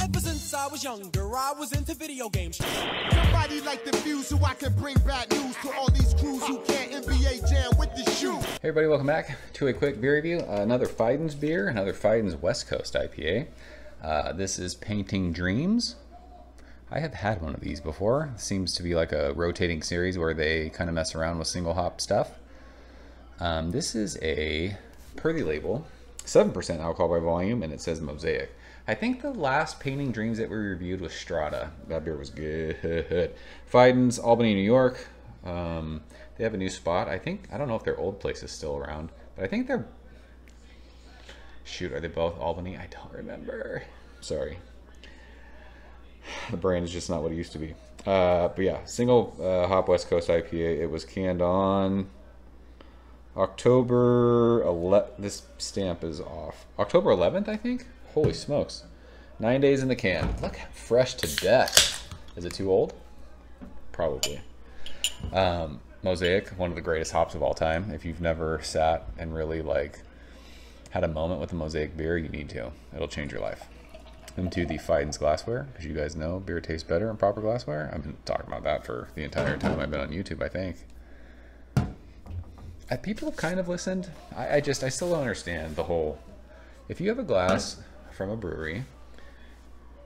Ever since I was younger, I was into video games. Somebody like the Fuse so I can bring bad news to all these crews who can't NBA jam with the shoe. Hey everybody, welcome back to a quick beer review. Another Fidens beer, another Fidens West Coast IPA. This is Painting Dreams. I have had one of these before. It seems to be like a rotating series where they kind of mess around with single hop stuff. This is a, per the label, 7% alcohol by volume, and it says Mosaic. I think the last Painting Dreams that we reviewed was Strata. That beer was good. Fidens, Albany, New York. They have a new spot. I don't know if their old place is still around, but I think they're, shoot, are they both Albany? I don't remember. Sorry. The brand is just not what it used to be. But yeah, single hop West Coast IPA. It was canned on October 11th. This stamp is off. October 11th, I think? Holy smokes. 9 days in the can. Look, fresh to death. Is it too old? Probably. Mosaic, one of the greatest hops of all time. If you've never sat and really like had a moment with a Mosaic beer, you need to. It'll change your life. Into the Fidens glassware, because you guys know beer tastes better in proper glassware. I've been talking about that for the entire time I've been on YouTube, I think. People have kind of listened. I still don't understand the whole, if you have a glass from a brewery,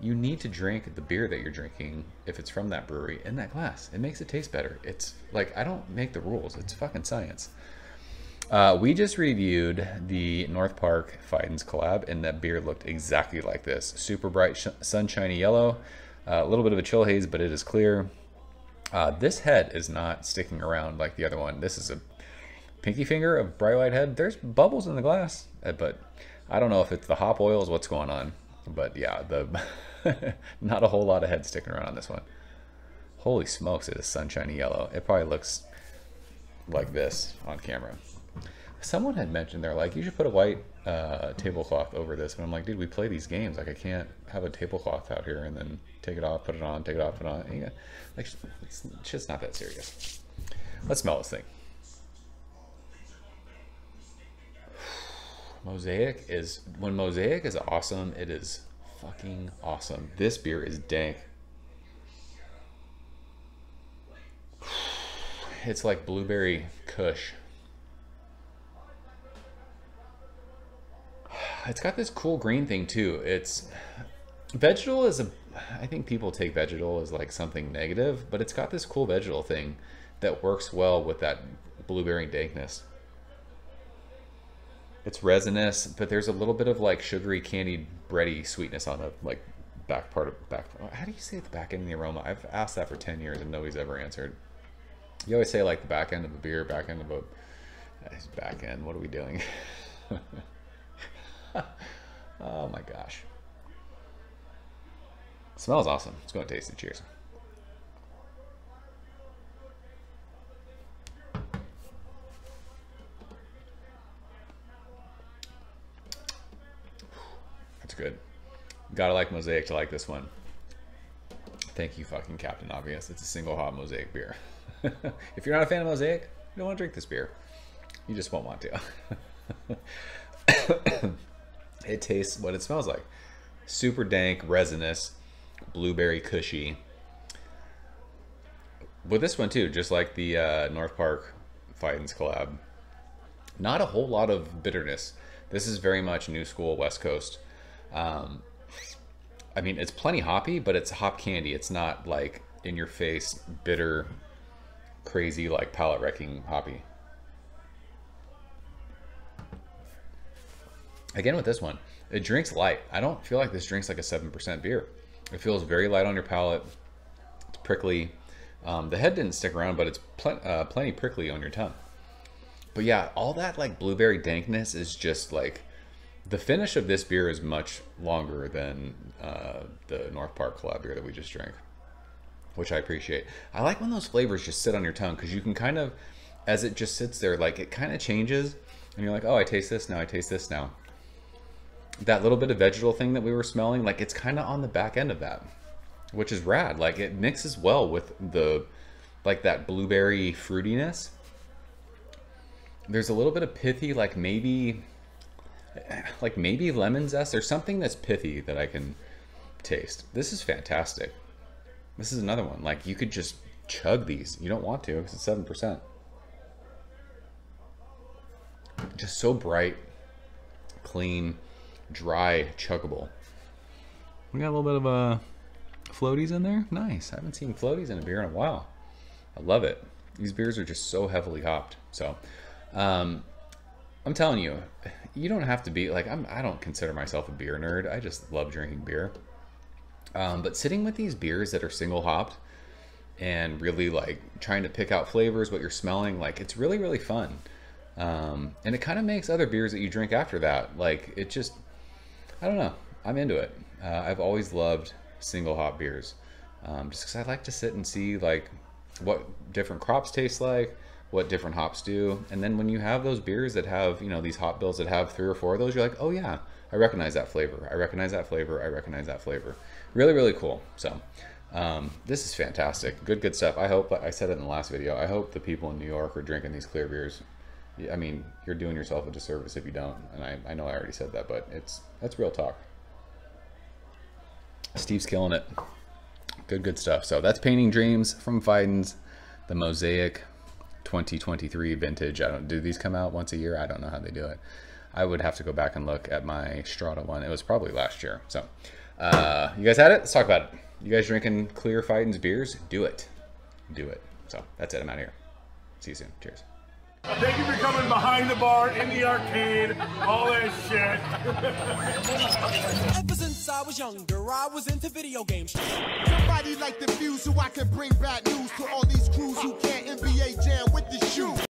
you need to drink the beer that you're drinking, if it's from that brewery, in that glass. It makes it taste better. It's like, I don't make the rules. It's fucking science. We just reviewed the North Park Fidens collab, and that beer looked exactly like this. Super bright, sunshiny yellow. A little bit of a chill haze, but it is clear. This head is not sticking around like the other one. This is a pinky finger of bright white head. There's bubbles in the glass, but I don't know if it's the hop oils, what's going on. But yeah, not a whole lot of head sticking around on this one. Holy smokes, it is sunshiny yellow. It probably looks like this on camera. Someone had mentioned, they're like, you should put a white tablecloth over this. And I'm like, dude, we play these games. Like, I can't have a tablecloth out here and then take it off, put it on, take it off, put it on. Yeah, like, it's just not that serious. Let's smell this thing. Mosaic is, when Mosaic is awesome, it is fucking awesome. This beer is dank. It's like blueberry kush. It's got this cool green thing too. It's, vegetal is a, I think people take vegetal as like something negative, but it's got this cool vegetal thing that works well with that blueberry dankness. It's resinous, but there's a little bit of like sugary, candied, bready sweetness on the like back part of back. How do you say the back end of the aroma? I've asked that for 10 years and nobody's ever answered. You always say like the back end of a beer, back end of a back end. What are we doing? Oh my gosh. It smells awesome. Let's go and taste it. Cheers. That's good. Gotta like Mosaic to like this one. Thank you, fucking Captain Obvious. It's a single hop Mosaic beer. If you're not a fan of Mosaic, you don't want to drink this beer. You just won't want to. It tastes what it smells like. Super dank, resinous, blueberry cushy. With this one too, just like the North Park Fidens collab. Not a whole lot of bitterness. This is very much new school West Coast. I mean, it's plenty hoppy, but it's hop candy. It's not like in your face, bitter, crazy, like palate wrecking hoppy. Again, with this one, it drinks light. I don't feel like this drinks like a 7% beer. It feels very light on your palate. It's prickly. The head didn't stick around, but it's plenty prickly on your tongue. But yeah, all that like blueberry dankness is just like, the finish of this beer is much longer than the North Park collab beer that we just drank, which I appreciate. I like when those flavors just sit on your tongue, because you can kind of, as it just sits there, like it kind of changes and you're like, oh, I taste this now, I taste this now. That little bit of vegetal thing that we were smelling, like it's kind of on the back end of that, which is rad. Like it mixes well with the, like that blueberry fruitiness. There's a little bit of pithy, like maybe lemon zest. There's something that's pithy that I can taste. This is fantastic. This is another one. Like, you could just chug these. You don't want to because it's 7%. Just so bright, clean, dry, chuggable. We got a little bit of floaties in there. Nice. I haven't seen floaties in a beer in a while. I love it. These beers are just so heavily hopped. So, I'm telling you, you don't have to be like, I don't consider myself a beer nerd. I just love drinking beer. But sitting with these beers that are single hopped and really like trying to pick out flavors, what you're smelling, like it's really, really fun. And it kind of makes other beers that you drink after that, like it just, I don't know, I'm into it. I've always loved single hop beers, just because I like to sit and see like what different crops taste like, what different hops do. And then when you have those beers that have, you know, these hop bills that have 3 or 4 of those, you're like, oh yeah, I recognize that flavor. I recognize that flavor. I recognize that flavor. Really, really cool. So this is fantastic. Good stuff. I hope, I said it in the last video, I hope the people in New York are drinking these clear beers. I mean, you're doing yourself a disservice if you don't. And I know I already said that, but that's real talk. Steve's killing it. Good stuff. So that's Painting Dreams from Fidens, the Mosaic 2023 vintage. Do these come out once a year? I don't know how they do it. I would have to go back and look at my Strata one. It was probably last year. So you guys had it? Let's talk about it. You guys drinking clear Fidens beers? Do it. Do it. So that's it. I'm out of here. See you soon. Cheers. Thank you for coming behind the bar, in the arcade, all that shit. Ever since I was younger, I was into video games. Somebody like the Fuse so I can bring bad news to all these crews who can't NBA jam with the shoe.